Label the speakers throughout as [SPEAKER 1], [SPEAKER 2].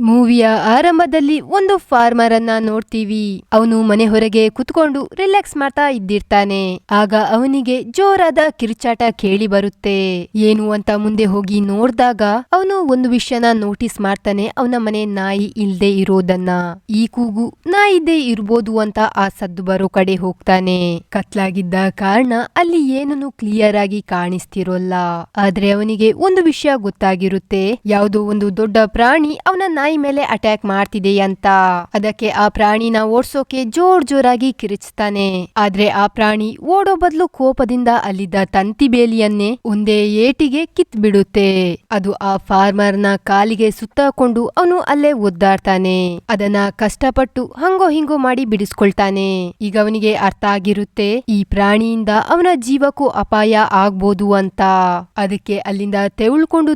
[SPEAKER 1] ಮೂವಿಯ ಆರಂಭದಲ್ಲಿ ಒಂದು ಫಾರ್ಮರ್ ಅನ್ನ ನೋಡ್ತೀವಿ. ಅವನು ಮನೆ ಹೊರಗೆ ಕುತ್ಕೊಂಡು ರಿಲ್ಯಾಕ್ಸ್ ಮಾಡ್ತಾ ಇದ್ದಿರ್ತಾನೆ. ಆಗ ಅವನಿಗೆ ಜೋರಾದ ಕಿರುಚಾಟ ಕೇಳಿ ಬರುತ್ತೆ. ಏನು ಅಂತ ಮುಂದೆ ಹೋಗಿ ನೋಡ್ದಾಗ ಅವನು ಒಂದು ವಿಷಯನ ನೋಟಿಸ್ ಮಾಡ್ತಾನೆ. ಅವನ ಮನೆ ನಾಯಿ ಇಲ್ದೆ ಇರೋದನ್ನ. ಈ ಕೂಗು ನಾಯಿದ್ದೇ ಇರ್ಬೋದು ಅಂತ ಆ ಸದ್ದು ಬರೋ ಕಡೆ ಹೋಗ್ತಾನೆ. ಕತ್ಲಾಗಿದ್ದ ಕಾರಣ ಅಲ್ಲಿ ಏನನ್ನು ಕ್ಲಿಯರ್ ಆಗಿ ಕಾಣಿಸ್ತಿರೋಲ್ಲ. ಆದ್ರೆ ಅವನಿಗೆ ಒಂದು ವಿಷಯ ಗೊತ್ತಾಗಿರುತ್ತೆ. ಯಾವುದೋ ಒಂದು ದೊಡ್ಡ ಪ್ರಾಣಿ ಅವನ ನಾಯಿ ಮೇಲೆ ಅಟ್ಯಾಕ್ ಮಾಡ್ತಿದೆ ಅಂತ. ಅದಕ್ಕೆ ಆ ಪ್ರಾಣಿನ ಓಡ್ಸೋಕೆ ಜೋರಾಗಿ ಕಿರಿಚ್ತಾನೆ. ಆದ್ರೆ ಆ ಪ್ರಾಣಿ ಓಡೋ ಬದಲು ಕೋಪದಿಂದ ಅಲ್ಲಿದ್ದ ತಂತಿ ಬೇಲಿಯನ್ನೇ ಒಂದೇ ಏಟಿಗೆ ಕಿತ್ ಬಿಡುತ್ತೆ. ಅದು ಆ ಫಾರ್ಮರ್ ನ ಕಾಲಿಗೆ ಸುತ್ತಾಕೊಂಡು ಅವನು ಅಲ್ಲೇ ಒದ್ದಾಡ್ತಾನೆ. ಅದನ್ನ ಕಷ್ಟಪಟ್ಟು ಹಂಗೋ ಹಿಂಗೋ ಮಾಡಿ ಬಿಡಿಸ್ಕೊಳ್ತಾನೆ. ಈಗ ಅವನಿಗೆ ಅರ್ಥ ಆಗಿರುತ್ತೆ ಈ ಪ್ರಾಣಿಯಿಂದ ಅವನ ಜೀವಕ್ಕೂ ಅಪಾಯ ಆಗ್ಬೋದು ಅಂತ. ಅದಕ್ಕೆ ಅಲ್ಲಿಂದ ತೆವಳ್ಕೊಂಡು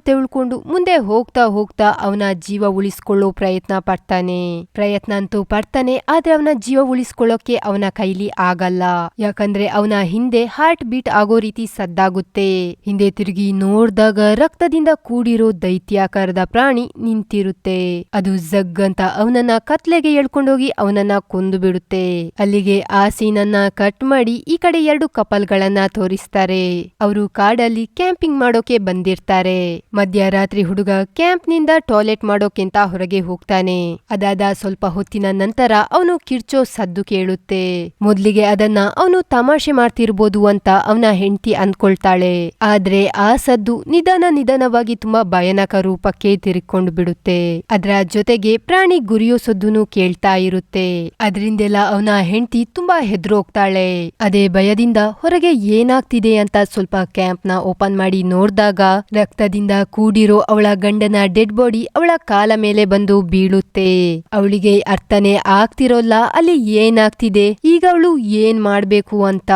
[SPEAKER 1] ಮುಂದೆ ಹೋಗ್ತಾ ಅವನ ಜೀವ ಉಳಿಸ್ಕೊಳ್ಳೋ ಪ್ರಯತ್ನ ಅಂತೂ ಪಡ್ತಾನೆ. ಆದ್ರೆ ಅವನ ಜೀವ ಉಳಿಸ್ಕೊಳ್ಳೋಕೆ ಅವನ ಕೈಲಿ ಆಗಲ್ಲ. ಯಾಕಂದ್ರೆ ಅವನ ಹಿಂದೆ ಹಾರ್ಟ್ ಬೀಟ್ ಆಗೋ ರೀತಿ ಸದ್ದಾಗುತ್ತೆ. ಹಿಂದೆ ತಿರುಗಿ ನೋಡ್ದಾಗ ರಕ್ತದಿಂದ ಕೂಡಿರೋ ದೈತ್ಯಾಕಾರದ ಪ್ರಾಣಿ ನಿಂತಿರುತ್ತೆ. ಅದು ಜಗ್ ಅಂತ ಅವನನ್ನ ಕತ್ಲೆಗೆ ಎಳ್ಕೊಂಡೋಗಿ ಅವನನ್ನ ಕೊಂದು ಬಿಡುತ್ತೆ. ಅಲ್ಲಿಗೆ ಆ ಸೀನನ್ನ ಕಟ್ ಮಾಡಿ ಈ ಕಡೆ 2 ಕಪಲ್ಗಳನ್ನ ತೋರಿಸ್ತಾರೆ. ಅವರು ಕಾಡಲ್ಲಿ ಕ್ಯಾಂಪಿಂಗ್ ಮಾಡೋಕೆ ಬಂದಿರ್ತಾರೆ. ಮಧ್ಯರಾತ್ರಿ ಹುಡುಗ ಕ್ಯಾಂಪ್ ನಿಂದ ಟಾಯ್ಲೆಟ್ ಮಾಡೋಕೆಂತ ಹೊರಗೆ ಹೋಗ್ತಾನೆ. ಅದಾದ ಸ್ವಲ್ಪ ಹೊತ್ತಿನ ನಂತರ ಅವನು ಕಿರ್ಚೋ ಸದ್ದು ಕೇಳುತ್ತೆ. ಮೊದ್ಲಿಗೆ ಅದನ್ನ ಅವನು ತಮಾಷೆ ಮಾಡ್ತಿರ್ಬೋದು ಅಂತ ಅವನ ಹೆಂಡತಿ ಅಂದ್ಕೊಳ್ತಾಳೆ. ಆದ್ರೆ ಆ ಸದ್ದು ನಿಧಾನವಾಗಿ ತುಂಬಾ ಭಯಾನಕ ರೂಪಕ್ಕೆ ತಿರುಕೊಂಡು ಬಿಡುತ್ತೆ. ಅದರ ಜೊತೆಗೆ ಪ್ರಾಣಿ ಗುರಿಯೋ ಸದ್ದುನು ಕೇಳ್ತಾ ಇರುತ್ತೆ. ಅದ್ರಿಂದೆಲ್ಲ ಅವನ ಹೆಂಡತಿ ತುಂಬಾ ಹೆದ್ರೋಗ್ತಾಳೆ. ಅದೇ ಭಯದಿಂದ ಹೊರಗೆ ಏನಾಗ್ತಿದೆ ಅಂತ ಸ್ವಲ್ಪ ಕ್ಯಾಂಪ್ ನ ಓಪನ್ ಮಾಡಿ ನೋಡ್ದಾಗ ರಕ್ತದಿಂದ ಕೂಡಿರೋ ಅವಳ ಗಂಡನ ಡೆಡ್ ಬಾಡಿ ಅವಳ ಕಾಲ ಮೇಲೆ ಬಂದು ಬೀಳುತ್ತೆ. ಅವಳಿಗೆ ಅರ್ಥನೇ ಆಗ್ತಿರೋಲ್ಲ ಅಲ್ಲಿ ಏನಾಗ್ತಿದೆ, ಈಗ ಅವಳು ಏನ್ ಮಾಡ್ಬೇಕು ಅಂತ.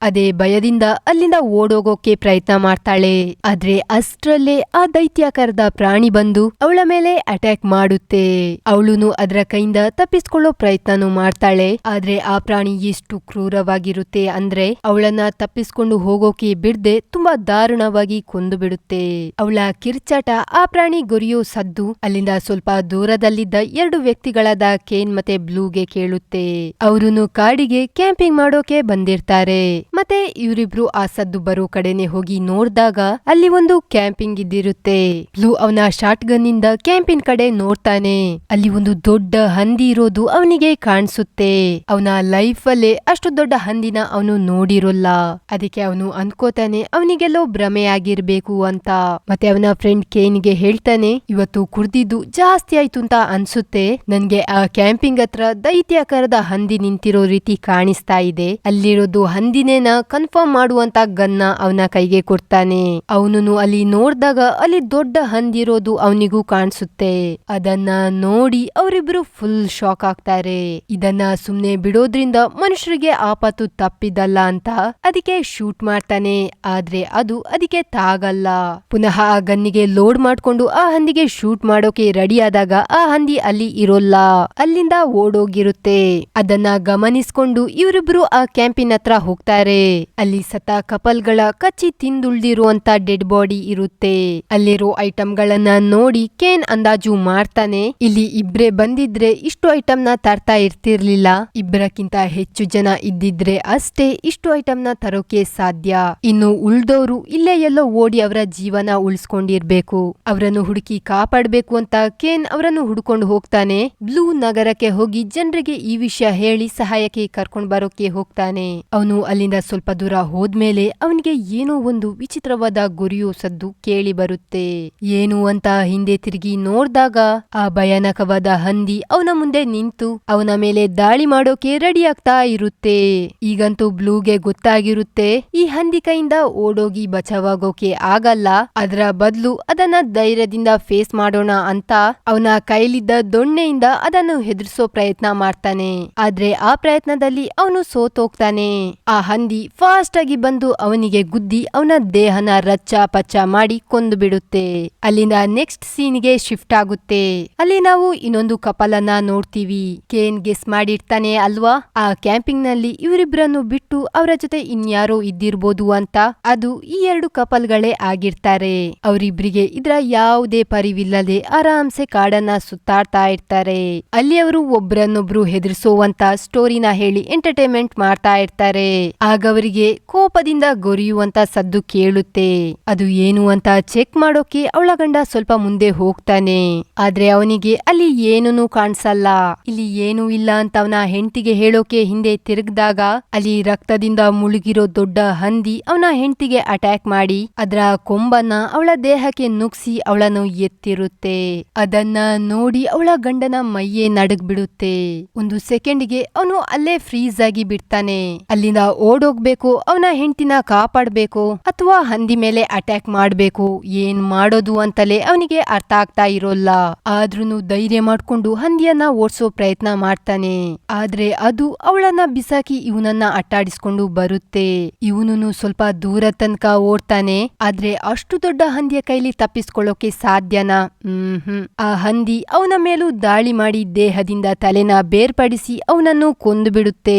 [SPEAKER 1] ಅದೇ ಭಯದಿಂದ ಅಲ್ಲಿಂದ ಓಡೋಗೋಕೆ ಪ್ರಯತ್ನ ಮಾಡ್ತಾಳೆ. ಆದ್ರೆ ಅಷ್ಟ್ರಲ್ಲೇ ಆ ದೈತ್ಯಾಕಾರದ ಪ್ರಾಣಿ ಬಂದು ಅವಳ ಮೇಲೆ ಅಟ್ಯಾಕ್ ಮಾಡುತ್ತೆ. ಅವಳುನು ಅದರ ಕೈಯಿಂದ ತಪ್ಪಿಸ್ಕೊಳ್ಳೋ ಪ್ರಯತ್ನನೂ ಮಾಡ್ತಾಳೆ. ಆದ್ರೆ ಆ ಪ್ರಾಣಿ ಎಷ್ಟು ಕ್ರೂರವಾಗಿರುತ್ತೆ ಅಂದ್ರೆ ಅವಳನ್ನ ತಪ್ಪಿಸ್ಕೊಂಡು ಹೋಗೋಕೆ ಬಿಡ್ದೆ ತುಂಬಾ ದಾರುಣವಾಗಿ ಕೊಂದು ಬಿಡುತ್ತೆ. ಅವಳ ಕಿರ್ಚಾಟ, ಆ ಪ್ರಾಣಿ ಗೊರಿಯೋ ಸದ್ದು ಅಲ್ಲಿಂದ ಸ್ವಲ್ಪ ದೂರದಲ್ಲಿದ್ದ 2 ವ್ಯಕ್ತಿಗಳಾದ ಕೇನ್ ಮತ್ತೆ ಬ್ಲೂಗೆ ಕೇಳುತ್ತೆ. ಅವರುನು ಕಾಡಿಗೆ ಕ್ಯಾಂಪಿಂಗ್ ಮಾಡೋಕೆ ಬಂದಿರ್ತಾರೆ. ಮತ್ತೆ ಇವರಿಬ್ರು ಆ ಸದ್ದು ಬರೋ ಕಡೆನೆ ಹೋಗಿ ನೋಡ್ದಾಗ ಅಲ್ಲಿ ಒಂದು ಕ್ಯಾಂಪಿಂಗ್ ಇದ್ದಿರುತ್ತೆ. ಬ್ಲೂ ಅವನ ಶಾರ್ಟ್ ಗನ್ ಇಂದ ಕ್ಯಾಂಪಿನ್ ಕಡೆ ನೋಡ್ತಾನೆ. ಅಲ್ಲಿ ಒಂದು ದೊಡ್ಡ ಹಂದಿ ಇರೋದು ಅವನಿಗೆ ಕಾಣಿಸುತ್ತೆ. ಅವನ ಲೈಫ್ ಅಲ್ಲೇ ಅಷ್ಟು ದೊಡ್ಡ ಹಂದಿನ ಅವನು ನೋಡಿರೋಲ್ಲ. ಅದಕ್ಕೆ ಅವನು ಅನ್ಕೋತಾನೆ ಅವನಿಗೆಲ್ಲೋ ಭ್ರಮೆ ಆಗಿರ್ಬೇಕು ಅಂತ. ಮತ್ತೆ ಅವನ ಫ್ರೆಂಡ್ ಕೇನ್ಗೆ ಹೇಳ್ತಾನೆ, ಇವತ್ತು ಕುಡ್ದಿದ್ದು ಜಾಸ್ತಿ ಆಯ್ತು ಅಂತ ಅನ್ಸುತ್ತೆ. ನನ್ಗೆ ಆ ಕ್ಯಾಂಪಿಂಗ್ ಹತ್ರ ದೈತ್ಯಾಕಾರದ ಹಂದಿ ನಿಂತಿರೋ ರೀತಿ ಕಾಣಿಸ್ತಾ ಇದೆ. ಅಲ್ಲಿರೋದು ಹಂದಿನೇನ ಕನ್ಫರ್ಮ್ ಮಾಡುವಂತ ಗನ್ನ ಅವನ ಕೈಗೆ ಕೊಡ್ತಾನೆ. ಅವನು ಅಲ್ಲಿ ನೋಡ್ದಾಗ ಅಲ್ಲಿ ದೊಡ್ಡ ಹಂದಿರೋದು ಅವನಿಗೂ ಕಾಣಿಸುತ್ತೆ. ಅದನ್ನ ನೋಡಿ ಅವರಿಬ್ರು ಫುಲ್ ಶಾಕ್ ಆಗ್ತಾರೆ. ಇದನ್ನ ಸುಮ್ನೆ ಬಿಡೋದ್ರಿಂದ ಮನುಷ್ಯರಿಗೆ ಆಪತ್ತು ತಪ್ಪಿದಲ್ಲ ಅಂತ ಅದಕ್ಕೆ ಶೂಟ್ ಮಾಡ್ತಾನೆ. ಆದ್ರೆ ಅದು ಅದಕ್ಕೆ ತಾಗಲ್ಲ. ಪುನಃ ಆ ಗನ್ನಿಗೆ ಲೋಡ್ ಮಾಡ್ಕೊಂಡು ಆ ಹಂದಿಗೆ ಶೂಟ್ ಮಾಡೋಕೆ ರೆಡಿ ಆದಾಗ ಆ ಹಂದಿ ಅಲ್ಲಿ ಇರೋಲ್ಲ, ಅಲ್ಲಿಂದ ಓಡೋಗಿರುತ್ತೆ. ಅದನ್ನ ಗಮನಿಸ್ಕೊಂಡು ಇವರಿಬ್ರು ಆ ಕ್ಯಾಂಪಿನ ಹತ್ರ ಹೋಗ್ತಾರೆ. ಅಲ್ಲಿ ಸತ್ತ ಕಪಲ್ಗಳ ಕಚ್ಚಿ ತಿಂದುಳ್ದಿರುವಂತ ಡೆಡ್ ಬಾಡಿ ಇರುತ್ತೆ. ಅಲ್ಲಿರೋ ಐಟಮ್ ಗಳನ್ನ ನೋಡಿ ಕೇನ್ ಅಂದಾಜು ಮಾಡ್ತಾನೆ, ಇಲ್ಲಿ ಇಬ್ರೇ ಬಂದಿದ್ರೆ ಇಷ್ಟು ಐಟಮ್ ನ ತರ್ತಾ ಇರ್ತಿರ್ಲಿಲ್ಲ. ಇಬ್ಬರಕ್ಕಿಂತ ಹೆಚ್ಚು ಜನ ಇದ್ದಿದ್ರೆ ಅಷ್ಟೇ ಇಷ್ಟು ಐಟಮ್ ನ ತರೋಕೆ ಸಾಧ್ಯ. ಇನ್ನು ಉಳ್ದೋರು ಇಲ್ಲೇ ಎಲ್ಲೋ ಓಡಿ ಅವರ ಜೀವನ ಉಳಿಸ್ಕೊಂಡಿರ್ಬೇಕು. ಅವರನ್ನು ಹುಡುಕಿ ಕಾಪಾಡ್ಬೇಕು ಅಂತ ಕೇನ್ ಅವರನ್ನು ಹುಡ್ಕೊಂಡು ಹೋಗ್ತಾನೆ. ಬ್ಲೂ ನಗರಕ್ಕೆ ಹೋಗಿ ಜನರಿಗೆ ಈ ವಿಷಯ ಹೇಳಿ ಸಹಾಯಕ್ಕೆ ಕರ್ಕೊಂಡ್ ಬರೋಕೆ ಹೋಗ್ತಾನೆ. ಅವನು ಅಲ್ಲಿಂದ ಸ್ವಲ್ಪ ದೂರ ಹೋದ್ಮೇಲೆ ಅವನಿಗೆ ಏನೋ ಒಂದು ವಿಚಿತ್ರವಾದ ಗುರಿಯೋ ಸದ್ದು ಕೇಳಿ ಬರುತ್ತೆ. ಏನು ಅಂತ ಹಿಂದೆ ತಿರುಗಿ ನೋಡ್ದಾಗ ಆ ಭಯಾನಕವಾದ ಹಂದಿ ಅವನ ಮುಂದೆ ನಿಂತು ಅವನ ಮೇಲೆ ದಾಳಿ ಮಾಡೋಕೆ ರೆಡಿ ಆಗ್ತಾ ಇರುತ್ತೆ. ಈಗಂತೂ ಬ್ಲೂಗೆ ಗೊತ್ತಾಗಿರುತ್ತೆ ಈ ಹಂದಿ ಕೈಯಿಂದ ಓಡೋಗಿ ಬಚಾವಾಗೋಕೆ ಆಗಲ್ಲ. ಅದರ ಬದಲು ಅದನ್ನ ಧೈರ್ಯದಿಂದ ಫೇಸ್ ಮಾಡೋಣ ಅಂತ ಅವನ ಕೈಲಿದ್ದ ದೊಣ್ಣೆಯಿಂದ ಅದನ್ನು ಹೆದರ್ಸೋ ಪ್ರಯತ್ನ ಮಾಡ್ತಾನೆ. ಆದ್ರೆ ಆ ಪ್ರಯತ್ನದಲ್ಲಿ ಅವನು ಸೋತೋಗ್ತಾನೆ. ಆ ಹಂದಿ ಫಾಸ್ಟ್ ಆಗಿ ಬಂದು ಅವನಿಗೆ ಗುದ್ದಿ ಅವನ ದೇಹನ ರಚ್ಚ ಪಚ್ಚ ಮಾಡಿ ಕೊಂದು ಬಿಡುತ್ತೆ. ಅಲ್ಲಿಂದ ನೆಕ್ಸ್ಟ್ ಸೀನ್ಗೆ ಶಿಫ್ಟ್ ಆಗುತ್ತೆ. ಅಲ್ಲಿ ನಾವು ಇನ್ನೊಂದು ಕಪಲ್ ಅನ್ನ ನೋಡ್ತೀವಿ. ಕೇನ್ ಗೆಸ್ ಮಾಡಿರ್ತಾನೆ ಅಲ್ವಾ, ಆ ಕ್ಯಾಂಪಿಂಗ್ ನಲ್ಲಿ ಇವರಿಬ್ಬರನ್ನು ಬಿಟ್ಟು ಅವರ ಜೊತೆ ಇನ್ಯಾರೋ ಇದ್ದಿರ್ಬೋದು ಅಂತ. ಅದು ಈ 2 ಕಪಲ್ಗಳೇ ಆಗಿರ್ತಾರೆ. ಅವರಿಬ್ರಿಗೆ ಇದ್ರ ಯಾವುದೇ ಪರಿವಿಲ್ಲದೆ ಆರಾಮ್ಸೆ ಕಾಡನ್ನ ಸುತ್ತಾಡ್ತಾ ಇರ್ತಾರೆ. ಅಲ್ಲಿ ಅವರು ಒಬ್ರನ್ನೊಬ್ರು ಹೆದರ್ಸೋವಂತ ಸ್ಟೋರಿನ ಹೇಳಿ ಎಂಟರ್ಟೈನ್ಮೆಂಟ್ ಮಾಡ್ತಾ ಇರ್ತಾರೆ. ಆಗ ಅವರಿಗೆ ಕೋಪದಿಂದ ಗೊರಿಯುವಂತ ಸದ್ದು ಕೇಳುತ್ತೆ. ಅದು ಏನು ಅಂತ ಚೆಕ್ ಮಾಡೋಕೆ ಅವಳ ಗಂಡ ಸ್ವಲ್ಪ ಮುಂದೆ ಹೋಗ್ತಾನೆ. ಆದ್ರೆ ಅವನಿಗೆ ಅಲ್ಲಿ ಏನೂ ಕಾಣಿಸಲ್ಲ. ಇಲ್ಲಿ ಏನೂ ಇಲ್ಲ ಅಂತ ಅವನ ಹೆಂಡತಿಗೆ ಹೇಳೋಕೆ ಹಿಂದೆ ತಿರುಗ್ದಾಗ ಅಲ್ಲಿ ರಕ್ತದಿಂದ ಮುಳುಗಿರೋ ದೊಡ್ಡ ಹಂದಿ ಅವನ ಹೆಂಡತಿಗೆ ಅಟ್ಯಾಕ್ ಮಾಡಿ ಅದರ ಕೊಂಬನ್ನ ಅವಳ ದೇಹಕ್ಕೆ ನುಗ್ಸಿ ಅವಳನ್ನು ಎತ್ತಿರುತ್ತೆ. ಅದನ್ನ ನೋಡಿ ಅವಳ ಗಂಡನ ಮೈಯೇ ನಡಗ್ಬಿಡುತ್ತೆ. ಒಂದು ಸೆಕೆಂಡ್ಗೆ ಅವನು ಅಲ್ಲೇ ಫ್ರೀಸ್ ಆಗಿ ಬಿಡ್ತಾನೆ. ಅಲ್ಲಿಂದ ಓಡೋಗ್ಬೇಕು, ಅವನ ಹೆಂಡತಿನ ಕಾಪಾಡ್ಬೇಕು ಅಥವಾ ಹಂದಿ ಮೇಲೆ ಅಟ್ಯಾಕ್ ಮಾಡ್ಬೇಕು, ಏನ್ ಮಾಡೋದು ಅಂತಲೇ ಅವನಿಗೆ ಅರ್ಥ ಆಗ್ತಾ ಇರೋಲ್ಲ. ಆದ್ರೂನು ಧೈರ್ಯ ಮಾಡ್ಕೊಂಡು ಹಂದಿಯನ್ನ ಓಡ್ಸೋ ಪ್ರಯತ್ನ ಮಾಡ್ತಾನೆ. ಆದ್ರೆ ಅದು ಅವಳನ್ನ ಬಿಸಾಕಿ ಇವನನ್ನ ಅಟ್ಟಾಡಿಸ್ಕೊಂಡು ಬರುತ್ತೆ. ಇವನು ಸ್ವಲ್ಪ ದೂರ ತನಕ ಓಡ್ತಾನೆ. ಆದ್ರೆ ಅಷ್ಟು ದೊಡ್ಡ ಹಂದಿಯ ಕೈಲಿ ತಪ್ಪಿಸ್ಕೊಳ್ಳೋಕೆ ಸಾಧ್ಯನಾ? ಆ ಹಂದಿ ಅವನ ಮೇಲೂ ದಾಳಿ ಮಾಡಿ ದೇಹದಿಂದ ತಲೆನ ಬೇರ್ಪಡಿಸಿ ಅವನನ್ನು ಕೊಂದು ಬಿಡುತ್ತೆ.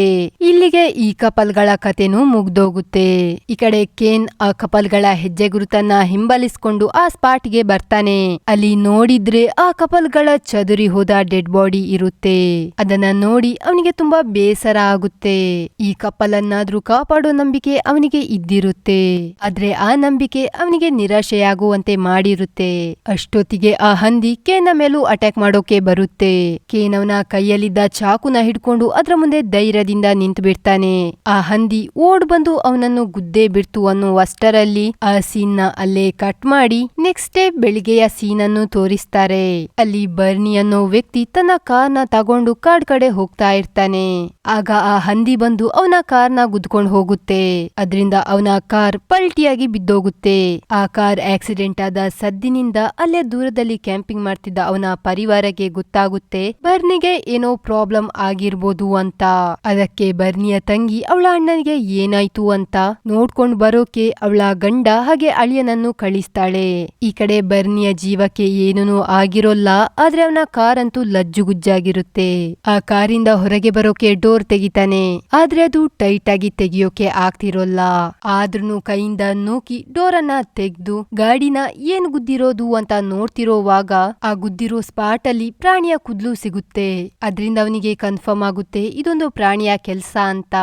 [SPEAKER 1] ಇಲ್ಲಿಗೆ ಈ ಕಪಲ್ಗಳ ಕಥೆನೂ ಮುಗ್ದೋಗುತ್ತೆ. ಈ ಕಡೆ ಕೇನ್ ಆ ಕಪಲ್ಗಳ ಹೆಜ್ಜೆ ಗುರುತನ್ನ ಹಿಂಬಾಲಿಸ್ಕೊಂಡು ಆ ಸ್ಪಾಟ್ಗೆ ಬರ್ತಾನೆ. ಅಲ್ಲಿ ನೋಡಿದ್ರೆ ಆ ಕಪಲ್ಗಳ ಚದುರಿ ಹೋದ ಡೆಡ್ ಬಾಡಿ ಇರುತ್ತೆ. ಅದನ್ನ ನೋಡಿ ಅವನಿಗೆ ತುಂಬಾ ಬೇಸರ ಆಗುತ್ತೆ. ಈ ಕಪಲ್ ಅನ್ನಾದ್ರೂ ಕಾಪಾಡೋ ನಂಬಿಕೆ ಅವನಿಗೆ ಇದ್ದಿರುತ್ತೆ. ಆದ್ರೆ ಆ ನಂಬಿಕೆ ಅವನಿಗೆ ನಿರಾಶೆಯಾಗುವಂತೆ ಮಾಡಿರುತ್ತೆ. ಅಷ್ಟೊತ್ತಿಗೆ ಆ ಹಂದಿ ಕೇನ ಮೇಲೂ ಅಟ್ಯಾಕ್ ಮಾಡೋಕೆ ಬರುತ್ತೆ. ಕೇನ್ ಅವನ ಕೈಯಲ್ಲಿದ್ದ ಚಾಕುನ ಹಿಡ್ಕೊಂಡು ಅದ್ರ ಮುಂದೆ ಧೈರ್ಯದಿಂದ ನಿಂತು ಬಿಡ್ತಾನೆ. ಆ ಹಂದಿ ಓಡ್ ಬಂದು ಅವನನ್ನು ಗುದ್ದೆ ಬಿಡ್ತು ಅನ್ನುವಷ್ಟರಲ್ಲಿ ಆ ಸೀನ್ ನ ಅಲ್ಲೇ ಕಟ್ ಮಾಡಿ ನೆಕ್ಸ್ಟ್ ಡೇ ಬೆಳಿಗ್ಗೆಯ ಸೀನ್ ಅನ್ನು ತೋರಿಸ್ತಾರೆ. ಅಲ್ಲಿ ಬರ್ನಿ ಅನ್ನೋ ವ್ಯಕ್ತಿ ತನ್ನ ಕಾರ್ನ ತಗೊಂಡು ಕಾಡ್ ಕಡೆ ಹೋಗ್ತಾ ಇರ್ತಾನೆ. ಆಗ ಆ ಹಂದಿ ಬಂದು ಅವನ ಕಾರ್ನ ಗುದ್ಕೊಂಡು ಹೋಗುತ್ತೆ. ಅದರಿಂದ ಅವನ ಕಾರ್ ಪಲ್ಟಿಯಾಗಿ ಬಿದ್ದೋಗುತ್ತೆ. ಆ ಕಾರ್ ಆಕ್ಸಿಡೆಂಟ್ ಆದ ಸದ್ದಿನಿಂದ ಅಲ್ಲೇ ದೂರದಲ್ಲಿ ಕ್ಯಾಂಪಿಂಗ್ ಮಾಡ್ತಿದ್ದ ಅವನ ಪರಿವಾರಕ್ಕೆ ಗೊತ್ತಾಗುತ್ತೆ ಬರ್ನಿಗೆ ಏನೋ ಪ್ರಾಬ್ಲಮ್ ಆಗಿರ್ಬೋದು ಅಂತ. ಅದಕ್ಕೆ ಬರ್ನಿಯ ತಂಗಿ ಅವಳ ಅಣ್ಣನಿಗೆ ಏನಾಯ್ತು ಅಂತ ನೋಡ್ಕೊಂಡ್ ಬರೋಕೆ ಅವಳ ಗಂಡ ಹಾಗೆ ಅಳಿಯನನ್ನು ಕಳಿಸ್ತಾಳೆ. ಈ ಕಡೆ ಬರ್ನಿಯ ಜೀವಕ್ಕೆ ಏನೂ ಆಗಿರೋಲ್ಲ. ಆದ್ರೆ ಅವನ ಕಾರ್ ಅಂತೂ ಲಜ್ಜುಗುಜ್ಜಾಗಿರುತ್ತೆ. ಆ ಕಾರಿಂದ ಹೊರಗೆ ಬರೋಕೆ ಡೋರ್ ತೆಗಿತಾನೆ. ಆದ್ರೆ ಅದು ಟೈಟ್ ಆಗಿ ತೆಗಿಯೋಕೆ ಆಗ್ತಿರೋಲ್ಲ. ಆದ್ರೂ ಕೈಯಿಂದ ನೂಕಿ ಡೋರ್ ಅನ್ನ ತೆಗ್ದು ಗಾಡಿನ ಏನ್ ಗುದ್ದಿರೋದು ಅಂತ ನೋಡ್ತಿರೋವಾಗ ಆ ಗುದ್ದಿರೋ ಸ್ಪಾಟ್ ಅಲ್ಲಿ ಪ್ರಾಣಿಯ ಕುದ್ಲು ಸಿಗುತ್ತೆ. ಅದ್ರಿಂದ ಅವನಿಗೆ ಕನ್ಫರ್ಮ್ ಆಗುತ್ತೆ ಇದೊಂದು ಪ್ರಾಣಿಯ ಕೆಲ್ಸ ಅಂತ.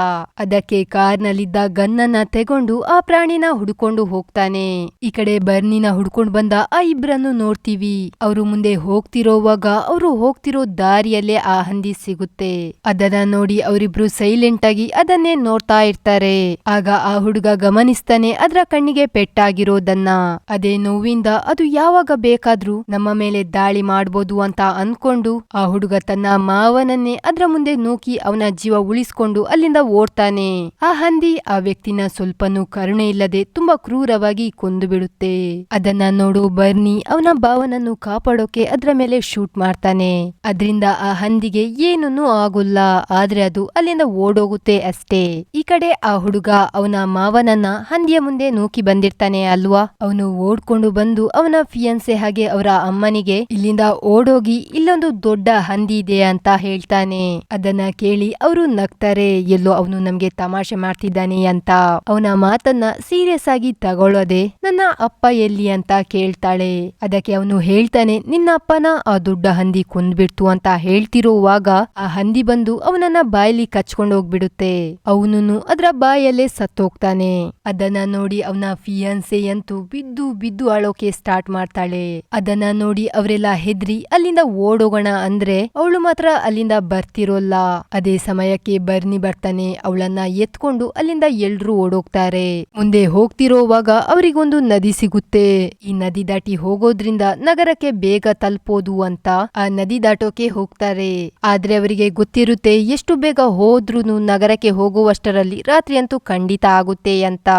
[SPEAKER 1] ಅದಕ್ಕೆ ಕಾರ್ನಲ್ಲಿದ್ದ ಗನ್ನನ್ನ ತೆಗೊಂಡು ಆ ಪ್ರಾಣಿನ ಹುಡ್ಕೊಂಡು ಹೋಗ್ತಾನೆ. ಈ ಕಡೆ ಬರ್ನಿನ ಹುಡ್ಕೊಂಡ್ ಬಂದ ಆ ಇಬ್ರನ್ನು ನೋಡ್ತೀವಿ. ಅವರು ಮುಂದೆ ಹೋಗ್ತಿರೋವಾಗ ಅವರು ಹೋಗ್ತಿರೋ ದಾರಿಯಲ್ಲೇ ಆ ಹಂದಿ ಸಿಗುತ್ತೆ. ಅದನ್ನ ನೋಡಿ ಅವರಿಬ್ರು ಸೈಲೆಂಟ್ ಆಗಿ ಅದನ್ನೇ ನೋಡ್ತಾ ಇರ್ತಾರೆ. ಆಗ ಆ ಹುಡುಗ ಗಮನಿಸ್ತಾನೆ ಅದ್ರ ಕಣ್ಣಿಗೆ ಪೆಟ್ಟಾಗಿರೋದನ್ನ. ಅದೇ ನೋವಿಂದ ಅದು ಯಾವಾಗ ಬೇಕಾದ್ರೂ ನಮ್ಮ ಮೇಲೆ ದಾಳಿ ಮಾಡ್ಬೋದು ಅಂತ ಅನ್ಕೊಂಡು ಆ ಹುಡುಗ ತನ್ನ ಮಾವನನ್ನೇ ಅದ್ರ ಮುಂದೆ ನೂಕಿ ಅವನ ಜೀವ ಉಳಿಸ್ಕೊಂಡು ಅಲ್ಲಿಂದ ಓಡ್ತಾನೆ. ಆ ಹಂದಿ ಆ ವ್ಯಕ್ತಿನ ಸ್ವಲ್ಪನೂ ಕರುಣೆ ಇಲ್ಲದೆ ತುಂಬಾ ಕ್ರೂರವಾಗಿ ಕೊಂದು ಬಿಡುತ್ತೆ. ಅದನ್ನ ನೋಡು ಬರ್ನಿ ಅವನ ಭಾವನನ್ನು ಕಾಪಾಡೋಕೆ ಅದ್ರ ಮೇಲೆ ಶೂಟ್ ಮಾಡ್ತಾನೆ. ಅದ್ರಿಂದ ಆ ಹಂದಿಗೆ ಏನೂ ಆಗೋಲ್ಲ. ಆದ್ರೆ ಅದು ಅಲ್ಲಿಂದ ಓಡೋಗುತ್ತೆ ಅಷ್ಟೇ. ಈ ಕಡೆ ಆ ಹುಡುಗ ಅವನ ಮಾವನನ್ನ ಹಂದಿಯ ಮುಂದೆ ನೂಕಿ ಬಂದಿರ್ತಾನೆ ಅಲ್ವಾ. ಅವನು ಓಡ್ಕೊಂಡು ಬಂದು ಅವನ ಫಿಯನ್ಸೆ ಹಾಗೆ ಅವರ ಅಮ್ಮನಿಗೆ ಇಲ್ಲಿಂದ ಓಡೋಗಿ ಇಲ್ಲೊಂದು ದೊಡ್ಡ ಹಂದಿ ಇದೆ ಅಂತ ಹೇಳ್ತಾನೆ. ಅದನ್ನ ಕೇಳಿ ಅವರು ನಗ್ತಾರೆ. ಎಲ್ಲೋ ಅವನು ನಮ್ಗೆ ತಮಾಷೆ ಮಾಡ್ತಿದ್ದಾನೆ ಅಂತ. ಅವನ ಮಾತನ್ನ ಸೀರಿಯಸ್ ಆಗಿ ತಗೊಳ್ಳೋದೆ ನನ್ನ ಅಪ್ಪ ಎಲ್ಲಿ ಅಂತ ಕೇಳ್ತಾಳೆ. ಅದಕ್ಕೆ ಅವನು ಹೇಳ್ತಾನೆ ನಿನ್ನ ಅಪ್ಪನ ಆ ದೊಡ್ಡ ಹಂದಿ ಕೊಂದ್ಬಿಡ್ತು ಅಂತ ಹೇಳ್ತಿರುವಾಗ ಆ ಹಂದಿ ಬಂದು ಅವನನ್ನ ಬಾಯಲ್ಲಿ ಕಚ್ಕೊಂಡು ಹೋಗ್ಬಿಡುತ್ತೆ. ಅವನು ಅದ್ರ ಬಾಯಲ್ಲೇ ಸತ್ತೋಗ್ತಾನೆ. ಅದನ್ನ ನೋಡಿ ಅವನ ಫಿಯನ್ಸೆ ಅಂತೂ ಬಿದ್ದು ಬಿದ್ದು ಅಳೋಕೆ ಸ್ಟಾರ್ಟ್ ಮಾಡ್ತಾಳೆ. ಅದನ್ನ ನೋಡಿ ಅವರೆಲ್ಲ ಹೆದ್ರಿ ಅಲ್ಲಿಂದ ಓಡೋಗೋಣ ಅಂದ್ರೆ ಅವಳು ಮಾತ್ರ ಅಲ್ಲಿಂದ ಬರ್ತಿರೋಲ್ಲ. ಅದೇ ಸಮಯಕ್ಕೆ ಬರ್ನಿ ಬರ್ತಾನೆ. ಅವಳನ್ನ ಎತ್ಕೊಂಡು ಅಲ್ಲಿಂದ ಎಲ್ರೂ ಓಡೋಗ್ತಾರೆ. ಮುಂದೆ ಹೋಗ್ತಿರೋವಾಗ ಅವರಿಗೊಂದು ನದಿ ಸಿಗುತ್ತೆ. ಈ ನದಿ ದಾಟಿ ಹೋಗೋದ್ರಿಂದ ನಗರಕ್ಕೆ ಬೇಗ ತಲುಪೋದು ಅಂತ ಆ ನದಿ ದಾಟೋಕೆ ಹೋಗ್ತಾರೆ. ಆದ್ರೆ ಅವರಿಗೆ ಗೊತ್ತಿರುತ್ತೆ ಎಷ್ಟು ಬೇಗ ಹೋದ್ರೂನು ನಗರಕ್ಕೆ ಹೋಗುವಷ್ಟರಲ್ಲಿ ರಾತ್ರಿ ಅಂತೂ ಖಂಡಿತ ಆಗುತ್ತೆ ಅಂತ.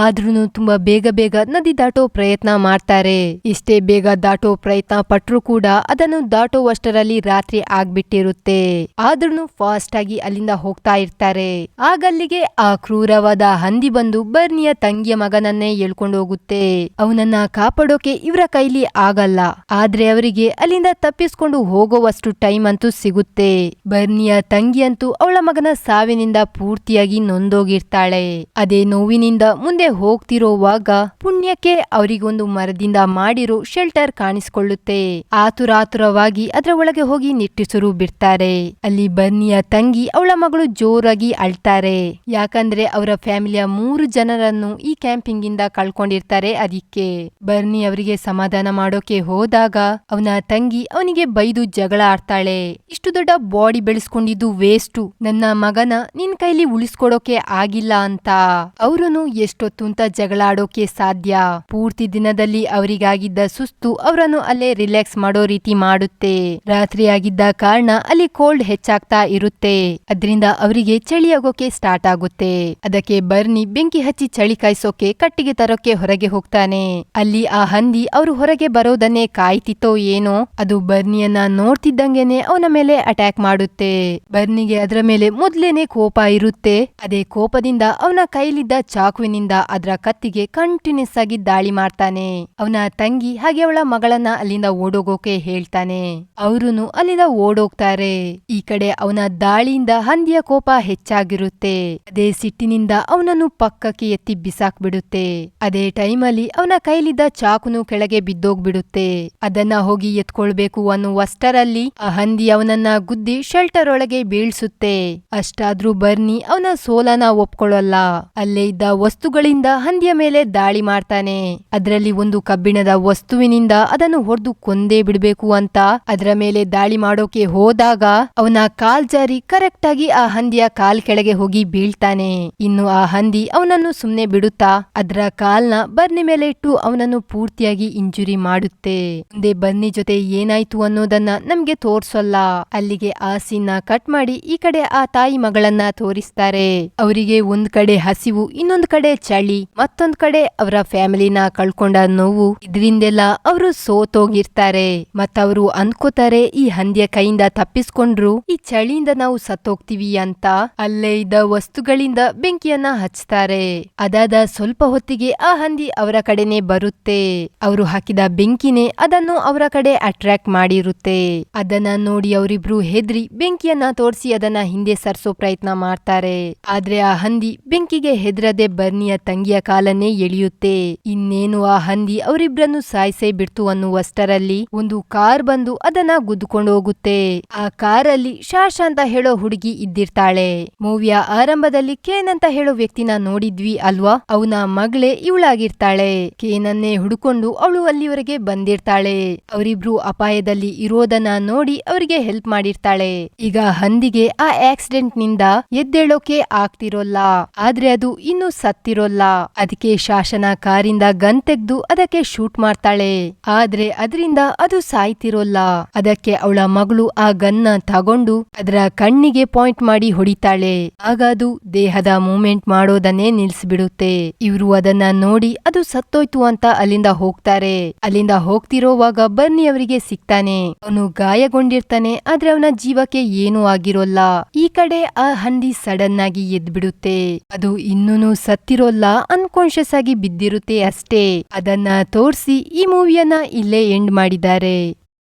[SPEAKER 1] ಆದ್ರೂನು ತುಂಬಾ ಬೇಗ ಬೇಗ ನದಿ ದಾಟೋ ಪ್ರಯತ್ನ ಮಾಡ್ತಾರೆ. ಇಷ್ಟೇ ಬೇಗ ದಾಟೋ ಪ್ರಯತ್ನ ಪಟ್ರು ಕೂಡ ಅದನ್ನು ದಾಟುವಷ್ಟರಲ್ಲಿ ರಾತ್ರಿ ಆಗ್ಬಿಟ್ಟಿರುತ್ತೆ. ಆದ್ರೂನು ಫಾಸ್ಟ್ ಆಗಿ ಅಲ್ಲಿಂದ ಹೋಗ್ತಾ ಇರ್ತಾರೆ. ಆಗಲ್ಲಿಗೆ ಆ ಕ್ರೂರವಾದ ಹಂದಿ ಬಂದು ಬರ್ನಿಯ ತಂಗಿಯ ಮಗನನ್ನೇ ಎಳ್ಕೊಂಡು ಹೋಗುತ್ತೆ. ಅವನನ್ನ ಕಾಪಾಡೋಕೆ ಇವರ ಕೈಲಿ ಆಗಲ್ಲ. ಆದ್ರೆ ಅವರಿಗೆ ಅಲ್ಲಿಂದ ತಪ್ಪಿಸ್ಕೊಂಡು ಹೋಗೋವಷ್ಟು ಟೈಮ್ ಅಂತೂ ಸಿಗುತ್ತೆ. ಬರ್ನಿಯ ತಂಗಿ ಅಂತೂ ಅವಳ ಮಗನ ಸಾವಿನಿಂದ ಪೂರ್ತಿಯಾಗಿ ನೊಂದೋಗಿರ್ತಾಳೆ. ಅದೇ ನೋವಿನಿಂದ ಮುಂದೆ ಹೋಗ್ತಿರೋವಾಗ ಪುಣ್ಯಕ್ಕೆ ಅವರಿಗೊಂದು ಮರದಿಂದ ಮಾಡಿರೋ ಶೆಲ್ಟರ್ ಕಾಣಿಸ್ಕೊಳ್ಳುತ್ತೆ. ಆತುರಾತುರವಾಗಿ ಅದರ ಒಳಗೆ ಹೋಗಿ ನಿಟ್ಟುಸಿರು ಬಿಡ್ತಾರೆ. ಅಲ್ಲಿ ಬರ್ನಿಯ ತಂಗಿ ಅವಳ ಮಗಳು ಜೋರಾಗಿ ಅಳ್ತಾರೆ. ಯಾಕಂದ್ರೆ ಅವರ ಫ್ಯಾಮಿಲಿಯ 3 ಜನರನ್ನು ಈ ಕ್ಯಾಂಪಿಂಗ್ ಇಂದ ಕಳ್ಕೊಂಡಿರ್ತಾರೆ. ಅದಕ್ಕೆ ಬರ್ನಿ ಅವರಿಗೆ ಸಮಾಧಾನ ಮಾಡೋಕೆ ಹೋದಾಗ ಅವನ ತಂಗಿ ಅವನಿಗೆ ಬೈದು ಜಗಳ ಆಡ್ತಾಳೆ. ಇಷ್ಟು ದೊಡ್ಡ ಬಾಡಿ ಬೆಳೆಸ್ಕೊಂಡಿದ್ದು ವೇಸ್ಟು, ನನ್ನ ಮಗನ ನಿನ್ ಕೈಲಿ ಉಳಿಸ್ಕೊಡೋಕೆ ಆಗಿಲ್ಲ ಅಂತ. ಅವರನ್ನು ಎಷ್ಟೊತ್ತು ಅಂತ ಜಗಳ ಆಡೋಕೆ ಸಾಧ್ಯ? ಪೂರ್ತಿ ದಿನದಲ್ಲಿ ಅವರಿಗಾಗಿದ್ದ ಸುಸ್ತು ಅವರನ್ನು ಅಲ್ಲೇ ರಿಲ್ಯಾಕ್ಸ್ ಮಾಡೋ ರೀತಿ ಮಾಡುತ್ತೆ. ರಾತ್ರಿ ಆಗಿದ್ದ ಕಾರಣ ಅಲ್ಲಿ ಕೋಲ್ಡ್ ಹೆಚ್ಚಾಗ್ತಾ ಇರುತ್ತೆ. ಅದರಿಂದ ಅವರಿಗೆ ಚಳಿ ಆಗೋಕೆ ಸ್ಟಾರ್ಟ್ ಆಗುತ್ತೆ. ಅದಕ್ಕೆ ಬರ್ನಿ ಬೆಂಕಿ ಹಚ್ಚಿ ಚಳಿ ಕಾಯಿಸೋಕೆ ಕಟ್ಟಿಗೆ ತರೋಕೆ ಹೊರಗೆ ಹೋಗ್ತಾನೆ. ಅಲ್ಲಿ ಆ ಹಂದಿ ಅವರು ಹೊರಗೆ ಬರೋದನ್ನೇ ಕಾಯ್ತಿತ್ತೋ ಏನೋ, ಅದು ಬರ್ನಿಯನ್ನ ನೋಡ್ತಿದ್ದಂಗೆನೆ ಅವನ ಮೇಲೆ ಅಟ್ಯಾಕ್ ಮಾಡುತ್ತೆ. ಬರ್ನಿಗೆ ಅದರ ಮೇಲೆ ಮೊದ್ಲೇನೆ ಕೋಪ ಇರುತ್ತೆ. ಅದೇ ಕೋಪದಿಂದ ಅವನ ಕೈಲಿದ್ದ ಚಾಕುವಿನಿಂದ ಅದರ ಕತ್ತಿಗೆ ಕಂಟಿನ್ಯೂಸ್ ಆಗಿ ದಾಳಿ ಮಾಡ್ತಾನೆ. ಅವನ ತಂಗಿ ಹಾಗೆ ಅವಳ ಮಗಳನ್ನ ಅಲ್ಲಿಂದ ಓಡೋಗೋಕೆ ಹೇಳ್ತಾನೆ. ಅವರುನು ಅಲ್ಲಿಂದ ಓಡೋಗ್ತಾರೆ. ಈ ಕಡೆ ಅವನ ದಾಳಿಯಿಂದ ಹಂದಿಯ ಕೋಪ ಹೆಚ್ಚಾಗಿರುತ್ತೆ. ಅದೇ ಸಿಟ್ಟಿನಿಂದ ಅವನನ್ನು ಪಕ್ಕಕ್ಕೆ ಎತ್ತಿ ಬಿಸಾಕ್ಬಿಡುತ್ತೆ. ಅದೇ ಟೈಮಲ್ಲಿ ಅವನ ಕೈಲಿದ್ದ ಚಾಕುನು ಕೆಳಗೆ ಬಿದ್ದೋಗ್ಬಿಡುತ್ತೆ. ಅದನ್ನ ಹೋಗಿ ಎತ್ಕೊಳ್ಬೇಕು ಅನ್ನುವಷ್ಟರಲ್ಲಿ ಆ ಹಂದಿ ಅವನನ್ನ ಗುದ್ದಿ ಶೆಲ್ಟರ್ ಒಳಗೆ ಬೀಳ್ಸುತ್ತೆ. ಅಷ್ಟಾದ್ರೂ ಬರ್ನಿ ಅವನ ಸೋಲನ ಒಪ್ಕೊಳ್ಳಲ್ಲ. ಅಲ್ಲೇ ಇದ್ದ ವಸ್ತುಗಳಿಂದ ಹಂದಿಯ ಮೇಲೆ ದಾಳಿ ಮಾಡ್ತಾನೆ. ಅದರಲ್ಲಿ ಒಂದು ಕಬ್ಬಿಣದ ವಸ್ತುವಿನಿಂದ ಅದನ್ನು ಹೊಡೆದು ಕೊಂದೇ ಬಿಡ್ಬೇಕು ಅಂತ ಅದರ ಮೇಲೆ ದಾಳಿ ಮಾಡೋಕೆ ಹೋದಾಗ ಅವನ ಕಾಲ್ ಜಾರಿ ಕರೆಕ್ಟ್ ಆಗಿ ಆ ಹಂದಿಯ ಕಾಲ್ ಕೆಳಗೆ ಹೋಗಿ ಬೀಳ್ತಾನೆ. ಇನ್ನು ಆ ಹಂದಿ ಅವನನ್ನು ಸುಮ್ನೆ ಬಿಡುತ್ತಾ ಅದರ ಕಾಲ್ನ ಬರ್ನಿ ಮೇಲೆ ಇಟ್ಟು ಅವನನ್ನು ಪೂರ್ತಿಯಾಗಿ ಇಂಜುರಿ ಮಾಡುತ್ತೆ. ಮುಂದೆ ಬರ್ನಿ ಜೊತೆ ಏನಾಯ್ತು ಅನ್ನೋದನ್ನ ನಮ್ಗೆ ತೋರ್ಸಲ್ಲ. ಅಲ್ಲಿಗೆ ಆ ಸೀನ್ ಕಟ್ ಮಾಡಿ ಈ ಕಡೆ ಆ ತಾಯಿ ಮಗಳನ್ನ ತೋರಿಸ್ತಾರೆ. ಅವರಿಗೆ ಒಂದ್ ಕಡೆ ಹಸಿವು, ಇನ್ನೊಂದ್ ಕಡೆ ಚಳಿ, ಮತ್ತೊಂದ್ ಕಡೆ ಅವರ ಫ್ಯಾಮಿಲಿನ ಕಳ್ಕೊಂಡ ನೋವು. ಇದ್ರಿಂದೆಲ್ಲ ಅವರು ಸೋತೋಗಿರ್ತಾರೆ. ಮತ್ತವರು ಅನ್ಕೋತಾರೆ ಈ ಹಂದಿಯ ಕೈಯಿಂದ ತಪ್ಪಿಸ್ಕೊಂಡ್ರು ಈ ಚಳಿಯಿಂದ ನಾವು ಸತ್ತೋಗ್ತೀವಿ ಅಂತ. ಅಲ್ಲೇ ಇದ್ದ ವಸ್ತುಗಳಿಂದ ಬೆಂಕಿಯನ್ನ ಹಚ್ತಾರೆ. ಅದಾದ ಸ್ವಲ್ಪ ಹೊತ್ತಿಗೆ ಆ ಹಂದಿ ಅವರ ಕಡೆನೆ ಬರುತ್ತೆ. ಅವರು ಹಾಕಿದ ಬೆಂಕಿನೇ ಅದನ್ನು ಅವರ ಕಡೆ ಅಟ್ರಾಕ್ಟ್ ಮಾಡಿರುತ್ತೆ. ಅದನ್ನ ನೋಡಿ ಅವರಿಬ್ರು ಹೆದ್ರಿ ಬೆಂಕಿಯನ್ನ ತೋರಿಸಿ ಅದನ್ನ ಹಿಂದೆ ಸರ್ಸೋ ಪ್ರಯತ್ನ ಮಾಡ್ತಾರೆ. ಆದ್ರೆ ಆ ಹಂದಿ ಬೆಂಕಿಗೆ ಹೆದ್ರದೆ ಬರ್ನಿಯ ತಂಗಿಯ ಕಾಲನ್ನೇ ಎಳೆಯುತ್ತೆ. ಇನ್ನೇನು ಆ ಹಂದಿ ಅವರಿಬ್ರನ್ನು ಸಾಯಿಸೇ ಬಿಡ್ತು ಅನ್ನುವಷ್ಟರಲ್ಲಿ ಒಂದು ಕಾರ್ ಬಂದು ಅದನ್ನ ಗುದ್ದುಕೊಂಡು ಹೋಗುತ್ತೆ. ಆ ಕಾರಲ್ಲಿ ಶಾಶಾ ಅಂತ ಹೇಳೋ ಹುಡುಗಿ ಇದ್ದಿರ್ತಾಳೆ. ಮೂವಿಯ ಆರಂಭದಲ್ಲಿ ಕೇನ್ ಅಂತ ಹೇಳೋ ವ್ಯಕ್ತಿನ ನೋಡಿದ್ವಿ ಅಲ್ವಾ, ಅವನ ಮಗಳೇ ಇವಳಾಗಿರ್ತಾಳೆ. ಕೇನನ್ನೇ ಹುಡುಕೊಂಡು ಅವಳು ಅಲ್ಲಿವರೆಗೆ ಬಂದಿರ್ತಾಳೆ. ಅವರಿಬ್ರು ಅಪಾಯದಲ್ಲಿ ಇರೋದನ್ನ ನೋಡಿ ಅವರಿಗೆ ಹೆಲ್ಪ್ ಮಾಡಿರ್ತಾಳೆ. ಈಗ ಹಂದಿಗೆ ಆ ಆಕ್ಸಿಡೆಂಟ್ ನಿಂದ ಎದ್ದೇಳೋಕೆ ಆಗ್ತಿರೋಲ್ಲ, ಆದ್ರೆ ಅದು ಇನ್ನು ಸತ್ತಿರೋಲ್ಲ. ಅದಕ್ಕೆ ಶಾಸನ ಕಾರಿಂದ ಗನ್ ತೆಗ್ದು ಅದಕ್ಕೆ ಶೂಟ್ ಮಾಡ್ತಾಳೆ. ಆದ್ರೆ ಅದರಿಂದ ಅದು ಸಾಯ್ತಿರೋಲ್ಲ. ಅದಕ್ಕೆ ಅವಳ ಮಗಳು ಆ ಗನ್ನ ತಗೊಂಡು ಅದರ ಕಣ್ಣಿಗೆ ಪಾಯಿಂಟ್ ಮಾಡಿ ಹೊಡಿತಾಳೆ. ಆಗ ಅದು ದೇಹದ ಮೂವ್ಮೆಂಟ್ ಮಾಡೋದನ್ನೇ ನಿಲ್ಸ್ಬಿಡುತ್ತೆ. ಇವ್ರು ಅದನ್ನ ನೋಡಿ ಅದು ಸತ್ತೋಯ್ತು ಅಂತ ಅಲ್ಲಿಂದ ಹೋಗ್ತಾರೆ. ಅಲ್ಲಿಂದ ಹೋಗ್ತಿರೋವಾಗ ಬರ್ನಿ ಅವರಿಗೆ ಸಿಗ್ತಾನೆ. ಅವನು ಗಾಯಗೊಂಡಿರ್ತಾನೆ, ಆದ್ರೆ ಅವನ ಜೀವಕ್ಕೆ ಏನೂ ಆಗಿರೋಲ್ಲ. ಈ ಕಡೆ ಆ ಹಂದಿ ಸಡನ್ ಆಗಿ ಎದ್ಬಿಡುತ್ತೆ. ಅದು ಇನ್ನೂನು ಸತ್ತಿರೋಲ್ಲ, ಅನ್ಕಾನ್ಶಿಯಸ್ ಆಗಿ ಬಿದ್ದಿರುತ್ತೆ ಅಷ್ಟೇ. ಅದನ್ನ ತೋರಿಸಿ ಈ ಮೂವಿಯನ್ನ ಇಲ್ಲೇ ಎಂಡ್ ಮಾಡಿದ್ದಾರೆ.